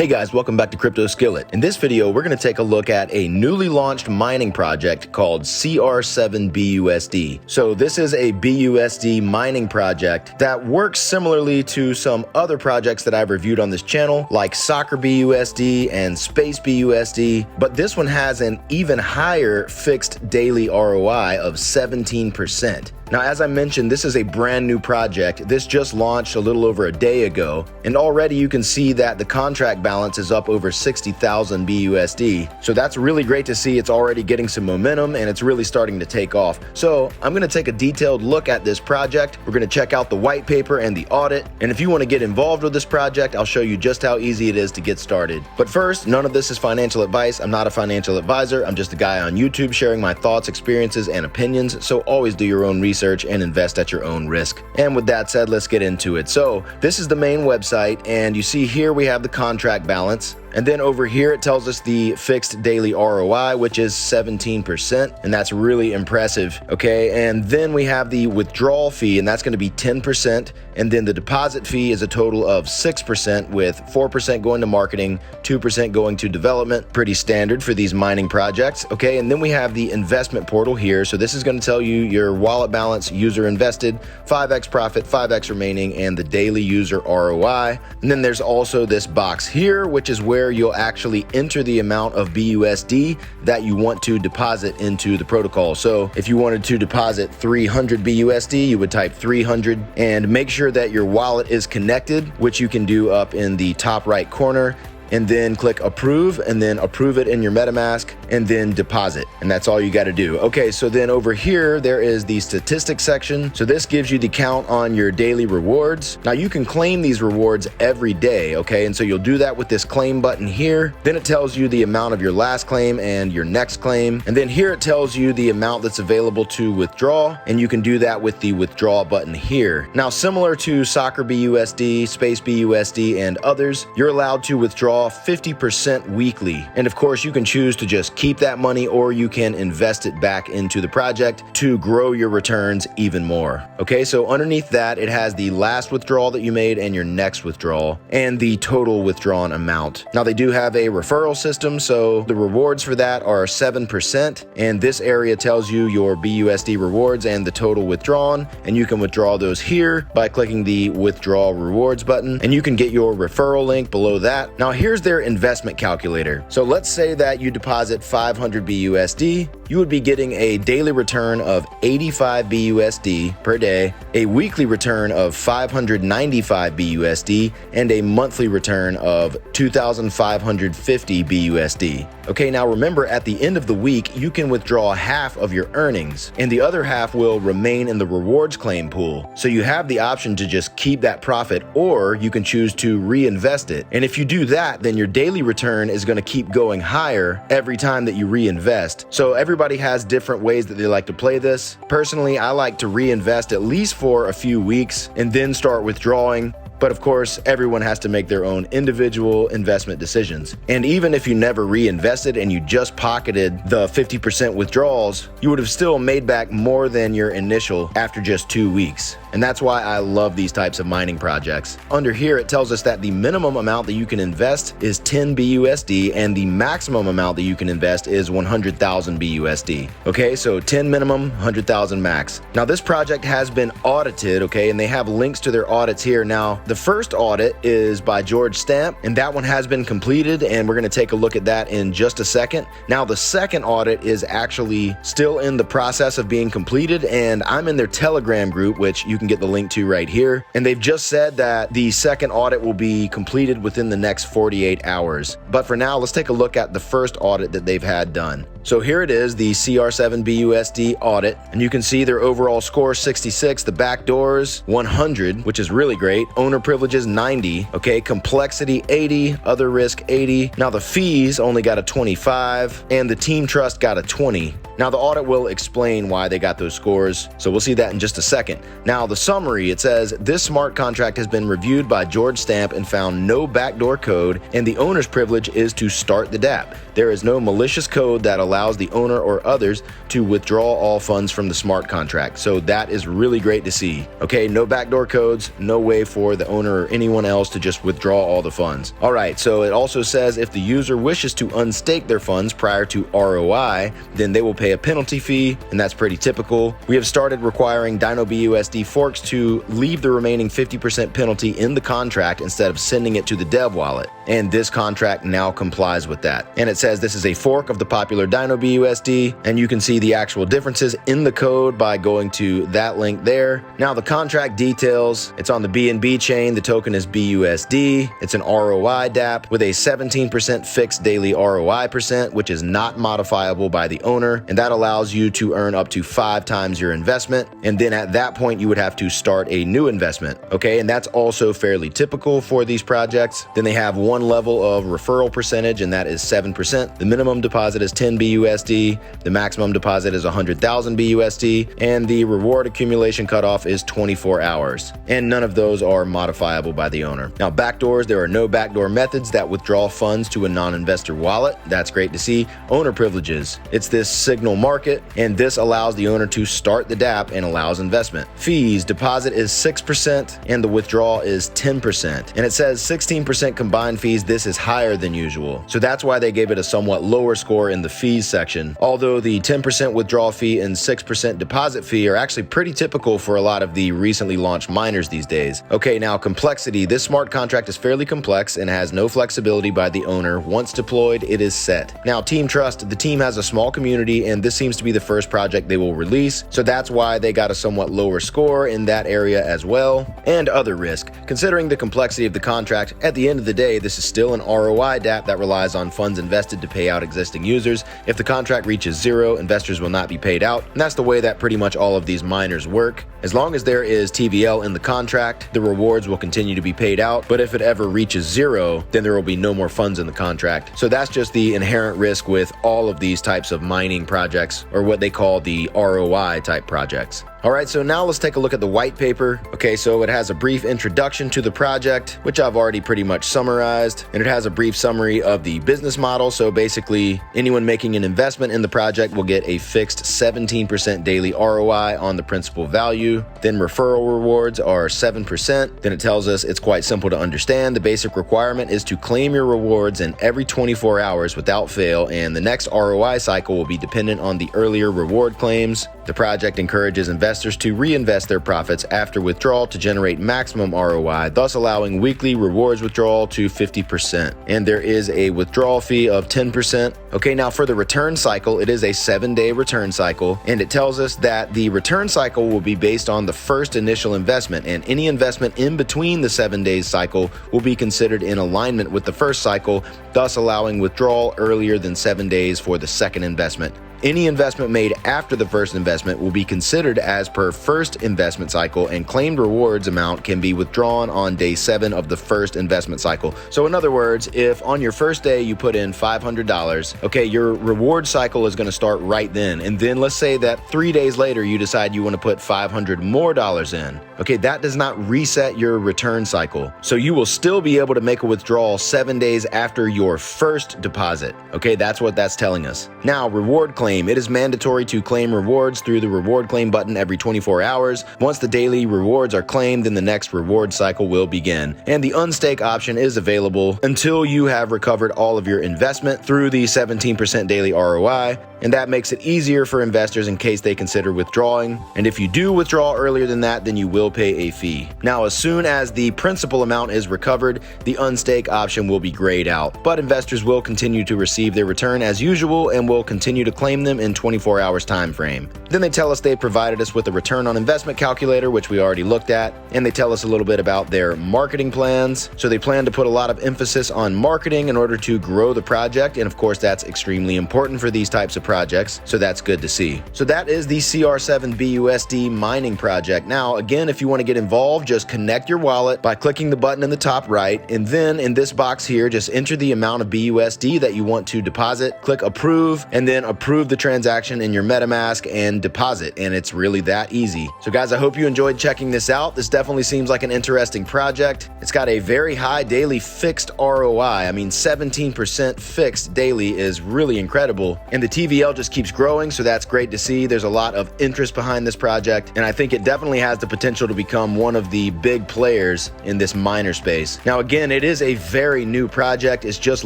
Hey guys, welcome back to Crypto Skillet. In this video, we're going to take a look at a newly launched mining project called CR7 BUSD. So this is a BUSD mining project that works similarly to some other projects that I've reviewed on this channel, like Soccer BUSD and Space BUSD, but this one has an even higher fixed daily ROI of 17%. Now, as I mentioned, this is a brand new project. This just launched a little over a day ago, and already you can see that the contract balance is up over 60,000 BUSD. So that's really great to see. It's already getting some momentum and it's really starting to take off. So I'm going to take a detailed look at this project. We're going to check out the white paper and the audit. And if you want to get involved with this project, I'll show you just how easy it is to get started. But first, none of this is financial advice. I'm not a financial advisor. I'm just a guy on YouTube sharing my thoughts, experiences, and opinions. So always do your own research and invest at your own risk. And with that said, let's get into it. So this is the main website, and you see here we have the contract balance. And then over here, it tells us the fixed daily ROI, which is 17%. And that's really impressive. Okay. And then we have the withdrawal fee, and that's going to be 10%. And then the deposit fee is a total of 6%, with 4% going to marketing, 2% going to development. Pretty standard for these mining projects. Okay. And then we have the investment portal here. So this is going to tell you your wallet balance, user invested, 5x profit, 5x remaining, and the daily user ROI. And then there's also this box here, which is where you'll actually enter the amount of BUSD that you want to deposit into the protocol. So if you wanted to deposit 300 BUSD, you would type 300 and make sure that your wallet is connected, which you can do up in the top right corner, and then click approve, and then approve it in your MetaMask, and then deposit. And that's all you got to do. Okay, so then over here, there is the statistics section. So this gives you the count on your daily rewards. Now you can claim these rewards every day, okay? And so you'll do that with this claim button here. Then it tells you the amount of your last claim and your next claim. And then here it tells you the amount that's available to withdraw, and you can do that with the withdraw button here. Now, similar to Soccer BUSD, Space BUSD, and others, you're allowed to withdraw 50% weekly. And of course, you can choose to just keep that money, or you can invest it back into the project to grow your returns even more. Okay, so underneath that, it has the last withdrawal that you made and your next withdrawal and the total withdrawn amount. Now, they do have a referral system, so the rewards for that are 7%. And this area tells you your BUSD rewards and the total withdrawn. And you can withdraw those here by clicking the withdraw rewards button. And you can get your referral link below that. Now, here's their investment calculator. So let's say that you deposit 500 BUSD, you would be getting a daily return of 85 BUSD per day, a weekly return of 595 BUSD, and a monthly return of 2,550 BUSD. Okay, now remember, at the end of the week, you can withdraw half of your earnings, and the other half will remain in the rewards claim pool. So you have the option to just keep that profit, or you can choose to reinvest it. And if you do that, then your daily return is going to keep going higher every time that you reinvest. So everybody has different ways that they like to play this. Personally, I like to reinvest at least for a few weeks and then start withdrawing. But of course, everyone has to make their own individual investment decisions. And even if you never reinvested and you just pocketed the 50% withdrawals, you would have still made back more than your initial after just 2 weeks. And that's why I love these types of mining projects. Under here, it tells us that the minimum amount that you can invest is 10 BUSD, and the maximum amount that you can invest is 100,000 BUSD. Okay, so 10 minimum, 100,000 max. Now, this project has been audited, okay, and they have links to their audits here. Now, the first audit is by George Stamp, and that one has been completed, and we're going to take a look at that in just a second. Now, the second audit is actually still in the process of being completed, and I'm in their Telegram group, which you can get the link to right here. And they've just said that the second audit will be completed within the next 48 hours. But for now, let's take a look at the first audit that they've had done. So here it is, the CR7 BUSD audit, and you can see their overall score 66, the back doors 100, which is really great, owner privileges 90, okay, complexity 80, other risk 80. Now the fees only got a 25, and the team trust got a 20. Now the audit will explain why they got those scores, so we'll see that in just a second. Now the summary, it says, this smart contract has been reviewed by George Stamp and found no backdoor code, and the owner's privilege is to start the dApp. There is no malicious code that allows allows the owner or others to withdraw all funds from the smart contract. So that is really great to see. Okay, no backdoor codes, no way for the owner or anyone else to just withdraw all the funds. All right, so it also says if the user wishes to unstake their funds prior to ROI, then they will pay a penalty fee, and that's pretty typical. We have started requiring Dino BUSD forks to leave the remaining 50% penalty in the contract instead of sending it to the dev wallet. And this contract now complies with that. And it says this is a fork of the popular Dino BUSD, and you can see the actual differences in the code by going to that link there. Now the contract details, it's on the BNB chain, the token is BUSD, it's an ROI dApp with a 17% fixed daily ROI percent, which is not modifiable by the owner, and that allows you to earn up to 5 times your investment, and then at that point you would have to start a new investment. Okay, and that's also fairly typical for these projects. Then they have one level of referral percentage, and that is 7%. The minimum deposit is 10 BUSD, the maximum deposit is 100,000 BUSD, and the reward accumulation cutoff is 24 hours. And none of those are modifiable by the owner. Now backdoors, there are no backdoor methods that withdraw funds to a non-investor wallet. That's great to see. Owner privileges, it's this signal market, and this allows the owner to start the dApp and allows investment. Fees, deposit is 6% and the withdrawal is 10%. And it says 16% combined fees. This is higher than usual. So that's why they gave it a somewhat lower score in the fees section. Although the 10% withdrawal fee and 6% deposit fee are actually pretty typical for a lot of the recently launched miners these days. Okay, now complexity. This smart contract is fairly complex and has no flexibility by the owner. Once deployed, it is set. Now team trust, the team has a small community and this seems to be the first project they will release. So that's why they got a somewhat lower score in that area as well. And other risk. Considering the complexity of the contract, at the end of the day, this is still an ROI dApp that relies on funds invested to pay out existing users. If the contract reaches 0, investors will not be paid out. And that's the way that pretty much all of these miners work. As long as there is TVL in the contract, the rewards will continue to be paid out. But if it ever reaches 0, then there will be no more funds in the contract. So that's just the inherent risk with all of these types of mining projects, or what they call the ROI type projects. All right, so now let's take a look at the white paper. Okay, so it has a brief introduction to the project, which I've already pretty much summarized, and it has a brief summary of the business model. So basically, anyone making an investment in the project will get a fixed 17% daily ROI on the principal value. Then referral rewards are 7%. Then it tells us it's quite simple to understand. The basic requirement is to claim your rewards in every 24 hours without fail, and the next ROI cycle will be dependent on the earlier reward claims. The project encourages investors to reinvest their profits after withdrawal to generate maximum ROI, thus allowing weekly rewards withdrawal to 50%. And there is a withdrawal fee of 10%. Okay, now for the return cycle, it is a 7-day return cycle, and it tells us that the return cycle will be based on the first initial investment, and any investment in between the 7 days cycle will be considered in alignment with the first cycle, thus allowing withdrawal earlier than 7 days for the second investment. Any investment made after the first investment will be considered as per first investment cycle, and claimed rewards amount can be withdrawn on day 7 of the first investment cycle. So in other words, if on your first day you put in $500, okay, your reward cycle is going to start right then. And then let's say that 3 days later you decide you want to put $500 more in. Okay, that does not reset your return cycle. So you will still be able to make a withdrawal 7 days after your first deposit. Okay, that's what that's telling us. Now, reward claim. It is mandatory to claim rewards through the reward claim button every 24 hours. Once the daily rewards are claimed, then the next reward cycle will begin. And the unstake option is available until you have recovered all of your investment through the 17% daily ROI. And that makes it easier for investors in case they consider withdrawing. And if you do withdraw earlier than that, then you will pay a fee. Now, as soon as the principal amount is recovered, the unstake option will be grayed out. But investors will continue to receive their return as usual and will continue to claim them in 24 hours time frame. Then they tell us they provided us with a return on investment calculator, which we already looked at. And they tell us a little bit about their marketing plans. So they plan to put a lot of emphasis on marketing in order to grow the project. And of course, that's extremely important for these types of projects, so that's good to see. So that is the CR7 BUSD mining project. Now, again, if you want to get involved, just connect your wallet by clicking the button in the top right, and then in this box here, just enter the amount of BUSD that you want to deposit, click approve, and then approve the transaction in your MetaMask and deposit, and it's really that easy. So guys, I hope you enjoyed checking this out. This definitely seems like an interesting project. It's got a very high daily fixed ROI. I mean, 17% fixed daily is really incredible, and the TVL just keeps growing, so that's great to see. There's a lot of interest behind this project, and I think it definitely has the potential to become one of the big players in this miner space. Now again, it is a very new project. It's just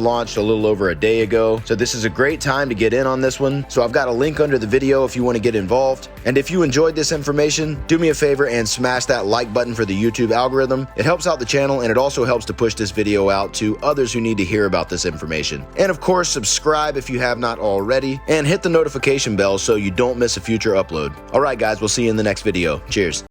launched a little over a day ago, so this is a great time to get in on this one. So I've got a link under the video if you want to get involved. And if you enjoyed this information, do me a favor and smash that like button for the YouTube algorithm. It helps out the channel, and it also helps to push this video out to others who need to hear about this information. And of course, subscribe if you have not already, and hit the notification bell so you don't miss a future upload. All right guys, we'll see you in the next video. Cheers.